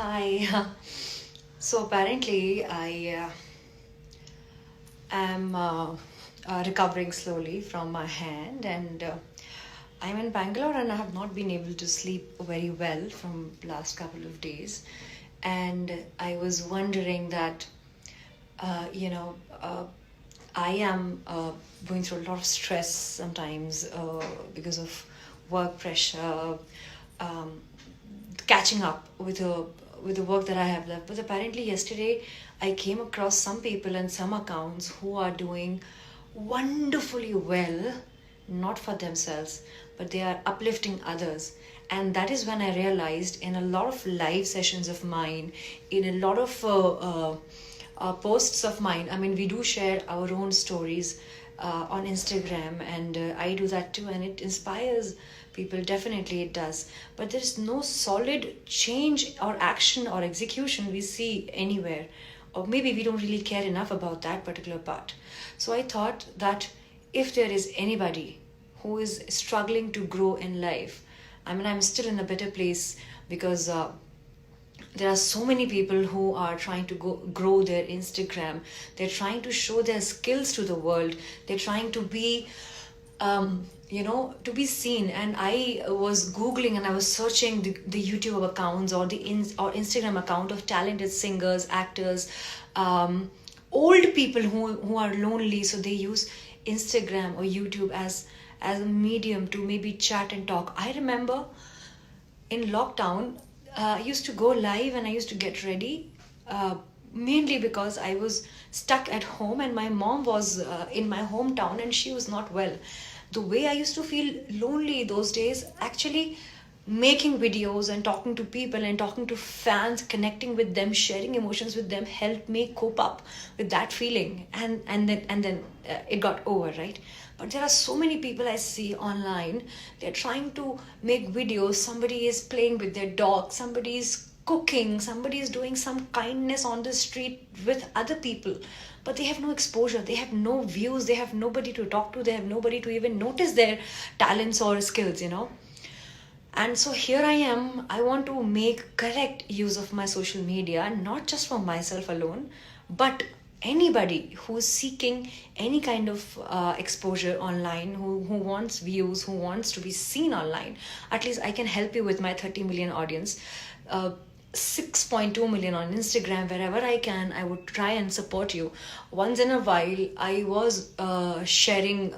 Hi. So apparently, I am recovering slowly from my hand, and I'm in Bangalore, and I have not been able to sleep very well from last couple of days. And I was wondering that, uh, you know, uh, I am going through a lot of stress sometimes because of work pressure, um, catching up with the work that I have left. But apparently yesterday I came across some people and some accounts who are doing wonderfully well, not for themselves, but they are uplifting others. And that is when I realized in a lot of live sessions of mine, in a lot of posts of mine. I mean, we do share our own stories on Instagram, and I do that too, and it inspires people. Definitely, it does. But there's no solid change or action or execution we see anywhere, or maybe we don't really care enough about that particular part. So I thought that if there is anybody who is struggling to grow in life, I mean, I'm still in a better place because there are so many people who are trying to grow their Instagram. They're trying to show their skills to the world. They're trying to be to be seen. And I was googling and I was searching the YouTube accounts or or Instagram account of talented singers, actors, old people who are lonely, so they use Instagram or YouTube as a medium to maybe chat and talk. I remember in lockdown, I used to go live and I used to get ready, mainly because I was stuck at home and my mom was in my hometown and she was not well. The way I used to feel lonely those days, actually making videos and talking to people and talking to fans, connecting with them, sharing emotions with them, helped me cope up with that feeling. And then it got over, right? But there are so many people I see online. They're trying to make videos. Somebody is playing with their dog, somebody is cooking, somebody is doing some kindness on the street with other people, but they have no exposure, they have no views, they have nobody to talk to, they have nobody to even notice their talents or skills. And so here I am. I want to make correct use of my social media, not just for myself alone, but anybody who's seeking any kind of exposure online, who wants views, who wants to be seen online. At least I can help you with my 30 million audience. 6.2 million on Instagram. Wherever I can, I would try and support you. Once in a while, I was sharing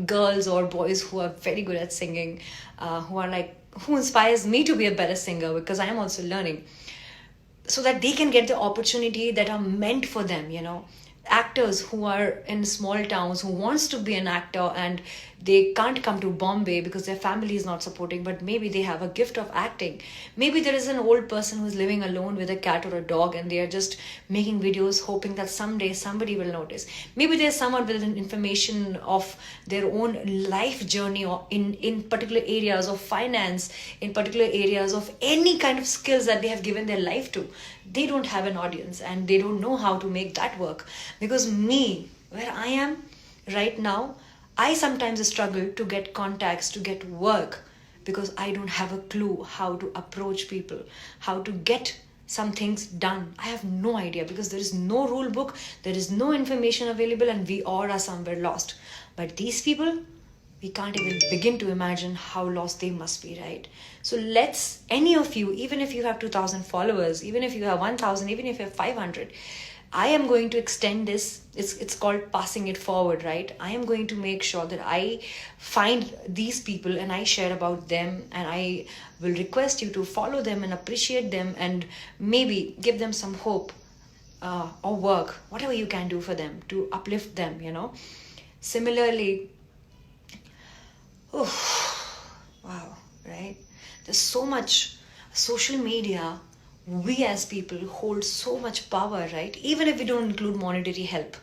girls or boys who are very good at singing, who inspires me to be a better singer because I am also learning, so that they can get the opportunity that are meant for them. Actors who are in small towns who wants to be an actor and they can't come to Bombay because their family is not supporting, but maybe they have a gift of acting. Maybe there is an old person who's living alone with a cat or a dog and they are just making videos hoping that someday somebody will notice. Maybe there's someone with an information of their own life journey, or in particular areas of finance, in particular areas of any kind of skills that they have given their life to. They don't have an audience and they don't know how to make that work. Because me, where I am right now, I sometimes struggle to get contacts, to get work, because I don't have a clue how to approach people, how to get some things done. I have no idea because there is no rule book, there is no information available, and we all are somewhere lost. But these people, we can't even begin to imagine how lost they must be, right? So let's, any of you, even if you have 2,000 followers, even if you have 1,000, even if you have 500, I am going to extend this. It's called passing it forward, right? I am going to make sure that I find these people and I share about them, and I will request you to follow them and appreciate them and maybe give them some hope, or work, whatever you can do for them to uplift them. Similarly, oh, wow, right? There's so much social media. We as people hold so much power, right? Even if we don't include monetary help,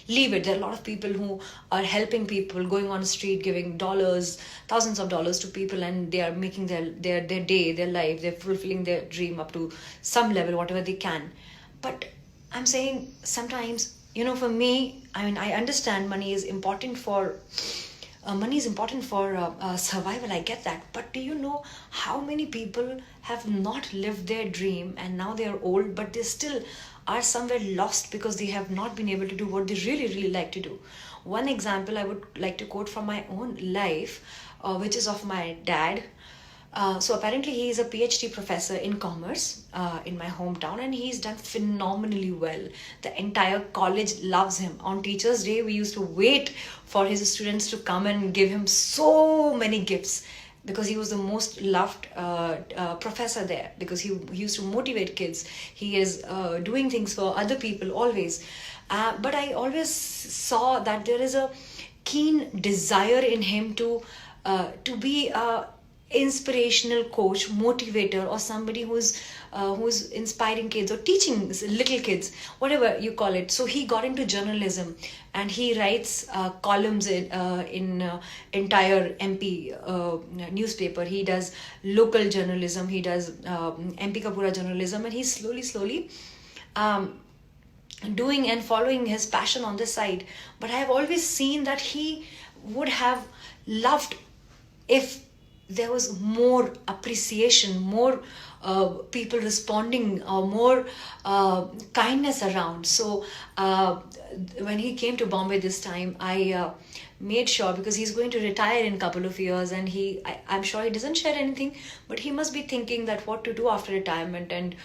leave it. There are a lot of people who are helping people, going on the street, giving dollars, thousands of dollars to people, and they are making their day, their life, they're fulfilling their dream up to some level, whatever they can. But I'm saying sometimes, for me, I mean, I understand money is important for money is important for survival, I get that, but do you know how many people have not lived their dream and now they are old, but they still are somewhere lost because they have not been able to do what they really really like to do. One example I would like to quote from my own life, which is of my dad. So apparently he is a PhD professor in commerce in my hometown, and he's done phenomenally well. The entire college loves him. On Teachers' Day, we used to wait for his students to come and give him so many gifts because he was the most loved professor there, because he used to motivate kids. He is doing things for other people always. But I always saw that there is a keen desire in him to be a inspirational coach, motivator, or somebody who's inspiring kids or teaching little kids, whatever you call it. So he got into journalism, and he writes columns in entire MP newspaper. He does local journalism, he does MP ka pura journalism, and he's slowly doing and following his passion on this side. But I have always seen that he would have loved if there was more appreciation, more people responding, more kindness around. So when he came to Bombay this time, I made sure, because he's going to retire in a couple of years, and I'm sure he doesn't share anything, but he must be thinking that what to do after retirement, and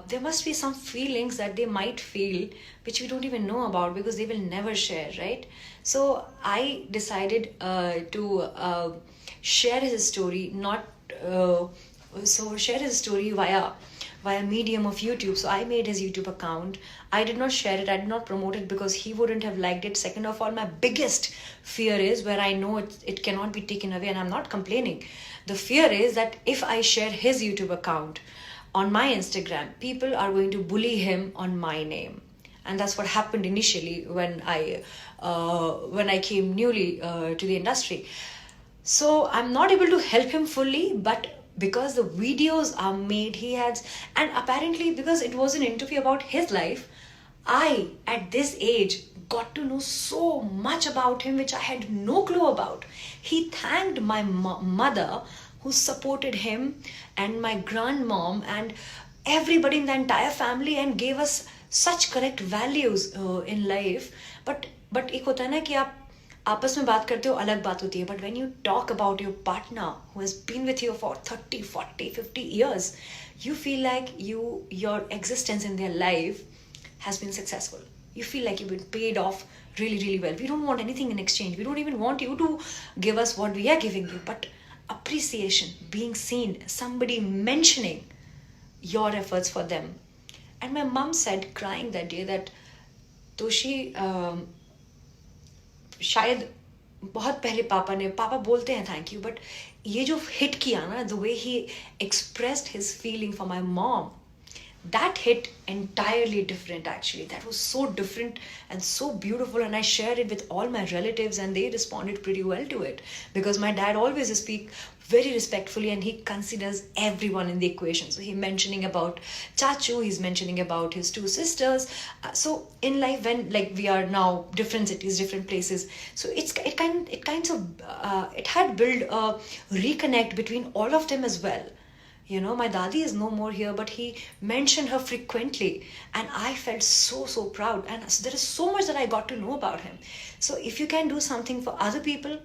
there must be some feelings that they might feel which we don't even know about because they will never share, right? So I decided to share his story, not share his story via medium of YouTube. So I made his YouTube account. I did not share it, I did not promote it because he wouldn't have liked it. Second of all, my biggest fear is, where I know it cannot be taken away, and I'm not complaining. The fear is that if I share his YouTube account on my Instagram, people are going to bully him on my name. And that's what happened initially when I came newly to the industry. So I'm not able to help him fully, but because the videos are made, and apparently because it was an interview about his life, I, at this age, got to know so much about him which I had no clue about. He thanked my mother, who supported him, and my grandmom, and everybody in the entire family, and gave us such correct values in life. But एक होता है ना कि आप आपस में बात करते हो, अलग बात होती है. But when you talk about your partner who has been with you for 30, 40, 50 years, you feel like your existence in their life has been successful. You feel like you've been paid off really, really well. We don't want anything in exchange. We don't even want you to give us what we are giving you. But appreciation, being seen, somebody mentioning your efforts for them. And my mom said, crying that day, that Toshi, शायद बहुत पहले पापा बोलते हैं thank you, but ये जो hit किया ना, the way he expressed his feeling for my mom, that hit entirely different. Actually, that was so different and so beautiful, and I shared it with all my relatives, and they responded pretty well to it, because my dad always speak very respectfully, and he considers everyone in the equation. So he's mentioning about chachu, he's mentioning about his two sisters. So in life, when like we are now different cities, different places, so it had built a reconnect between all of them as well. You know, my dadi is no more here, but he mentioned her frequently, and I felt so proud. And so there is so much that I got to know about him. So if you can do something for other people,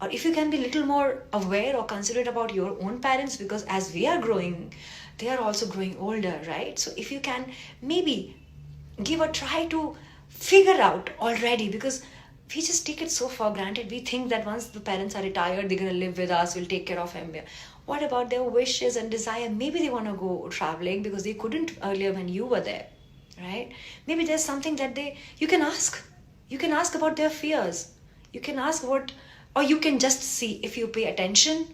or if you can be a little more aware or considerate about your own parents, because as we are growing, they are also growing older, right? So if you can maybe give a try to figure out already, because we just take it so for granted. We think that once the parents are retired, they're going to live with us, we'll take care of them. What about their wishes and desire? Maybe they want to go traveling because they couldn't earlier when you were there, right? Maybe there's something that you can ask. You can ask about their fears. You can ask or you can just see. If you pay attention,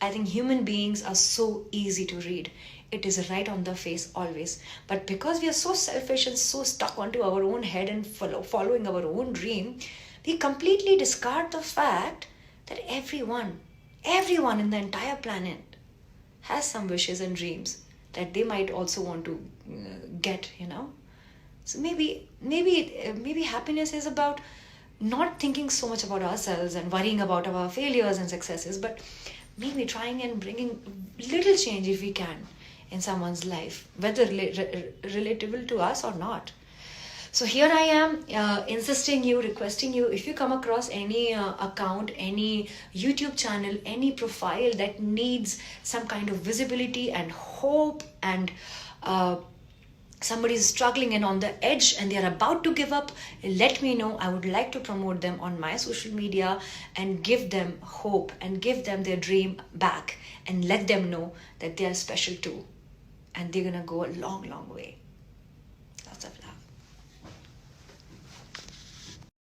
I think human beings are so easy to read. It is right on the face always. But because we are so selfish and so stuck onto our own head and following our own dream, we completely discard the fact that everyone in the entire planet has some wishes and dreams that they might also want to get, you know. So maybe happiness is about not thinking so much about ourselves and worrying about our failures and successes, but maybe trying and bringing little change if we can in someone's life, whether relatable to us or not. So here I am, insisting you, requesting you, if you come across any account, any YouTube channel, any profile that needs some kind of visibility and hope, and somebody is struggling and on the edge and they are about to give up, let me know. I would like to promote them on my social media and give them hope and give them their dream back and let them know that they are special too, and they're gonna go a long, long way.